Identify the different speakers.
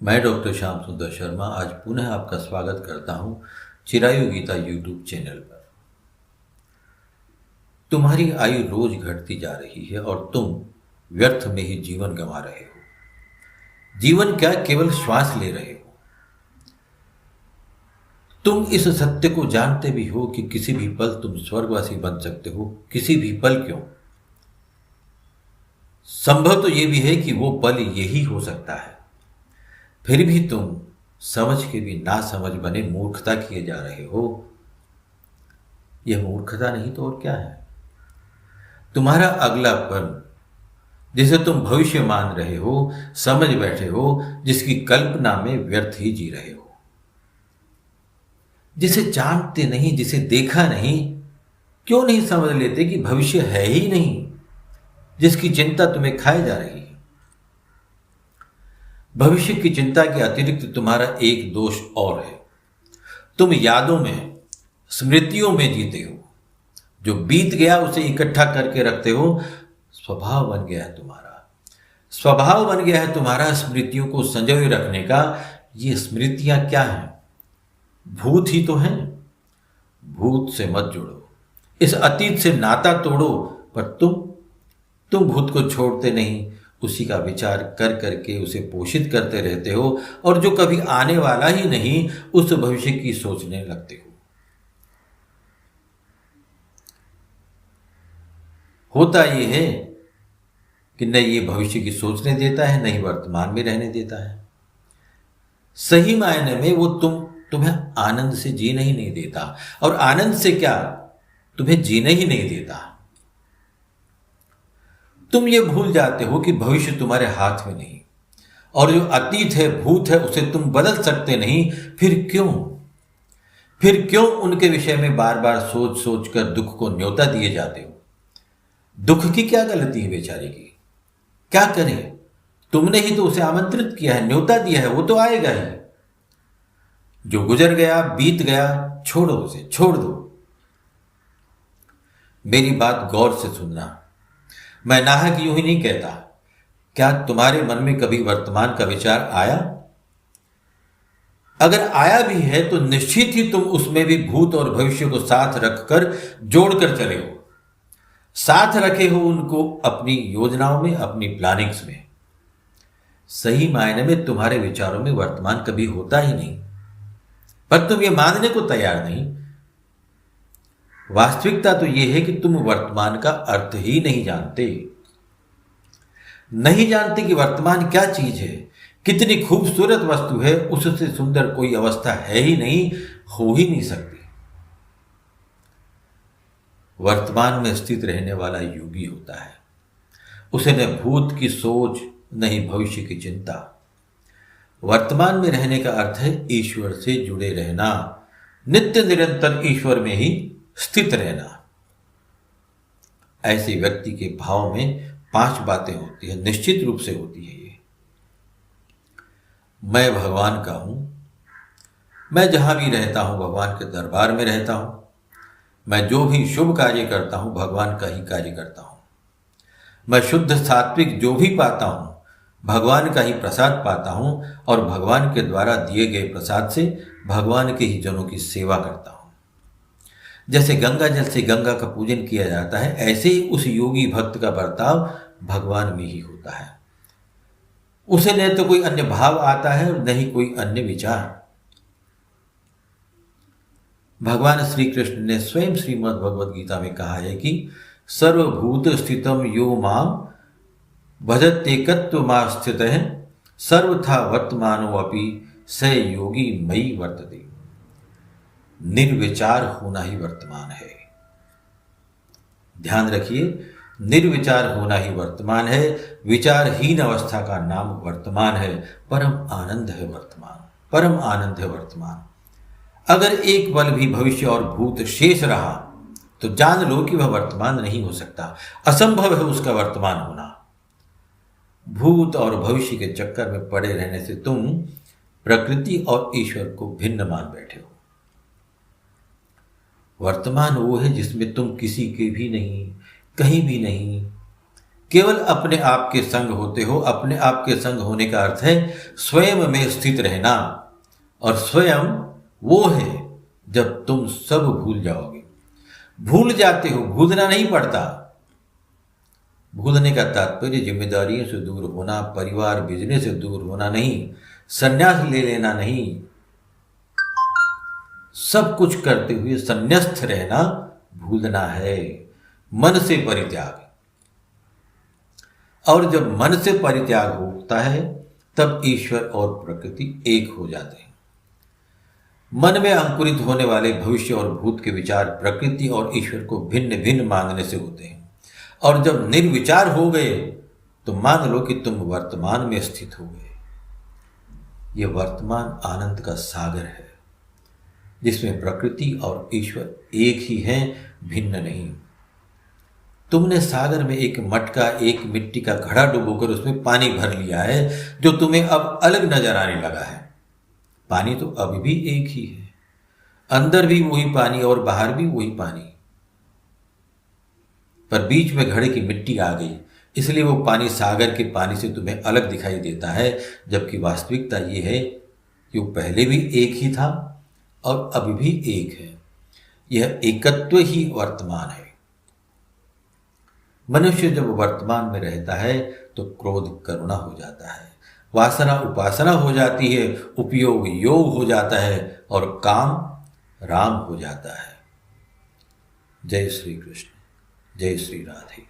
Speaker 1: मैं डॉक्टर श्याम सुंदर शर्मा आज पुनः आपका स्वागत करता हूं चिरायु गीता यूट्यूब चैनल पर। तुम्हारी आयु रोज घटती जा रही है और तुम व्यर्थ में ही जीवन गंवा रहे हो। जीवन क्या, केवल श्वास ले रहे हो। तुम इस सत्य को जानते भी हो कि किसी भी पल तुम स्वर्गवासी बन सकते हो। किसी भी पल क्यों, संभव तो यह भी है कि वो पल यही हो सकता है। फिर भी तुम समझ के भी ना समझ बने मूर्खता किए जा रहे हो। यह मूर्खता नहीं तो और क्या है। तुम्हारा अगला पल, जिसे तुम भविष्य मान रहे हो, समझ बैठे हो, जिसकी कल्पना में व्यर्थ ही जी रहे हो, जिसे जानते नहीं, जिसे देखा नहीं। क्यों नहीं समझ लेते कि भविष्य है ही नहीं, जिसकी चिंता तुम्हें खाए जा रही है। भविष्य की चिंता के अतिरिक्त तुम्हारा एक दोष और है। तुम यादों में, स्मृतियों में जीते हो। जो बीत गया उसे इकट्ठा करके रखते हो। स्वभाव बन गया है तुम्हारा। स्वभाव बन गया है तुम्हारा स्मृतियों को संजोए रखने का। ये स्मृतियां क्या हैं? भूत ही तो हैं। भूत से मत जुड़ो, इस अतीत से नाता तोड़ो। पर तुम भूत को छोड़ते नहीं, उसी का विचार कर करके उसे पोषित करते रहते हो और जो कभी आने वाला ही नहीं उस भविष्य की सोचने लगते हो। होता यह है कि न ये भविष्य की सोचने देता है, न ही वर्तमान में रहने देता है। सही मायने में वो तुम्हें आनंद से जीने ही नहीं देता। और आनंद से क्या, तुम्हें जीने ही नहीं देता। तुम ये भूल जाते हो कि भविष्य तुम्हारे हाथ में नहीं, और जो अतीत है, भूत है, उसे तुम बदल सकते नहीं। फिर क्यों उनके विषय में बार बार सोच सोच कर दुख को न्योता दिए जाते हो। दुख की क्या गलती है बेचारे की? क्या करे? तुमने ही तो उसे आमंत्रित किया है, न्योता दिया है, वो तो आएगा ही। जो गुजर गया, बीत गया, छोड़ो उसे, छोड़ दो। मेरी बात गौर से सुनना। मैं नाहक यूं ही नहीं कहता। क्या तुम्हारे मन में कभी वर्तमान का विचार आया? अगर आया भी है तो निश्चित ही तुम उसमें भी भूत और भविष्य को साथ रखकर जोड़कर चले हो। साथ रखे हो उनको अपनी योजनाओं में, अपनी प्लानिंग्स में। सही मायने में तुम्हारे विचारों में वर्तमान कभी होता ही नहीं, पर तुम ये मानने को तैयार नहीं। वास्तविकता तो यह है कि तुम वर्तमान का अर्थ ही नहीं जानते। नहीं जानते कि वर्तमान क्या चीज है, कितनी खूबसूरत वस्तु है। उससे सुंदर कोई अवस्था है ही नहीं, हो ही नहीं सकती। वर्तमान में स्थित रहने वाला योगी होता है। उसे न भूत की सोच, न ही भविष्य की चिंता। वर्तमान में रहने का अर्थ है ईश्वर से जुड़े रहना, नित्य निरंतर ईश्वर में ही स्थित रहना। ऐसे व्यक्ति के भाव में 5 बातें होती है, निश्चित रूप से होती है ये। मैं भगवान का हूं। मैं जहां भी रहता हूं भगवान के दरबार में रहता हूं। मैं जो भी शुभ कार्य करता हूं भगवान का ही कार्य करता हूं। मैं शुद्ध सात्विक जो भी पाता हूं भगवान का ही प्रसाद पाता हूं, और भगवान के द्वारा दिए गए प्रसाद से भगवान के ही जनों की सेवा करता हूं। जैसे गंगा जल से गंगा का पूजन किया जाता है, ऐसे ही उस योगी भक्त का बर्ताव भगवान में ही होता है। उसे न तो कोई अन्य भाव आता है और न ही कोई अन्य विचार। भगवान श्री कृष्ण ने स्वयं श्रीमद् भगवद गीता में कहा है कि सर्वभूत स्थितम यो माम भजत्येकत्वमास्थितः सर्वथा वर्तमानो अपि स योगी मयि वर्तते। निर्विचार होना ही वर्तमान है। ध्यान रखिए, निर्विचार होना ही वर्तमान है। विचारहीन अवस्था का नाम वर्तमान है। परम आनंद है वर्तमान, परम आनंद है वर्तमान। अगर एक पल भी भविष्य और भूत शेष रहा तो जान लो कि वह वर्तमान नहीं हो सकता। असंभव है उसका वर्तमान होना। भूत और भविष्य के चक्कर में पड़े रहने से तुम प्रकृति और ईश्वर को भिन्न मान बैठे हो। वर्तमान वो है जिसमें तुम किसी के भी नहीं, कहीं भी नहीं, केवल अपने आप के संग होते हो। अपने आप के संग होने का अर्थ है स्वयं में स्थित रहना, और स्वयं वो है जब तुम सब भूल जाओगे। भूल जाते हो, भूलना नहीं पड़ता। भूलने का तात्पर्य जिम्मेदारियों से दूर होना, परिवार भेजने से दूर होना नहीं, संन्यास ले लेना नहीं। सब कुछ करते हुए संन्यस्त रहना भूलना है। मन से परित्याग। और जब मन से परित्याग होता है तब ईश्वर और प्रकृति एक हो जाते हैं। मन में अंकुरित होने वाले भविष्य और भूत के विचार प्रकृति और ईश्वर को भिन्न भिन्न मानने से होते हैं। और जब निर्विचार हो गए तो मान लो कि तुम वर्तमान में स्थित हो गए। यह वर्तमान आनंद का सागर है जिसमें प्रकृति और ईश्वर एक ही हैं, भिन्न नहीं। तुमने सागर में एक मटका, एक मिट्टी का घड़ा डुबोकर उसमें पानी भर लिया है जो तुम्हें अब अलग नजर आने लगा है। पानी तो अभी भी एक ही है, अंदर भी वही पानी और बाहर भी वही पानी, पर बीच में घड़े की मिट्टी आ गई, इसलिए वो पानी सागर के पानी से तुम्हें अलग दिखाई देता है। जबकि वास्तविकता ये है कि वो पहले भी एक ही था और अभी भी एक है। यह एकत्व ही वर्तमान है। मनुष्य जब वर्तमान में रहता है तो क्रोध करुणा हो जाता है, वासना उपासना हो जाती है, उपयोग योग हो जाता है और काम राम हो जाता है। जय श्री कृष्ण, जय श्री राधे।